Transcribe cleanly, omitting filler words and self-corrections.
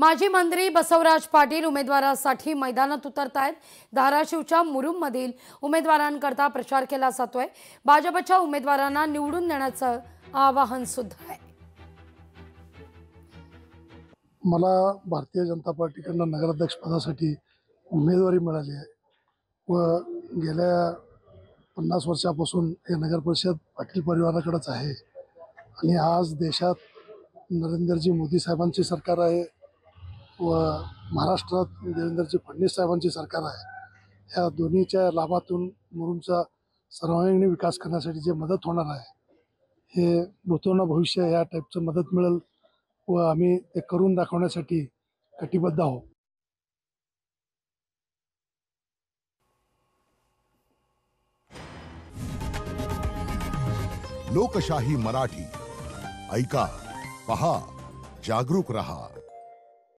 माजी मंत्री बसवराज पाटील उमेदवारासाठी मैदानात उतरतायत। धाराशिवच्या मुरुममधील उमेदवारांकरता प्रचार केला जातोय। भाजपच्या उमेदवारांना निवडून देण्याचं आवाहन सुद्धा आहे। मला भारतीय जनता पार्टीकडून नगराध्यक्ष पदासाठी उमेदवारी मिळाली आहे व गेल्या 50 वर्षापासून हे नगर परिषद पाटील परिवाराकडेच आहे आणि आज देशात नरेंद्रजी मोदी साहेबांची सरकार आहे व महाराष्ट्रात देवेंद्रजी फडणवीस साहेबांची सरकार आहे। या दोन्हीच्या लाभातून मुरुमचा सर्वांगीण विकास करण्यासाठी जे मदत होणार आहे हे भूतोन भविष्य या टाईपचं मदत मिळेल व आम्ही ते करून दाखवण्यासाठी कटिबद्ध आहोत। लोकशाही मराठी ऐका, पहा, जागरूक रहा।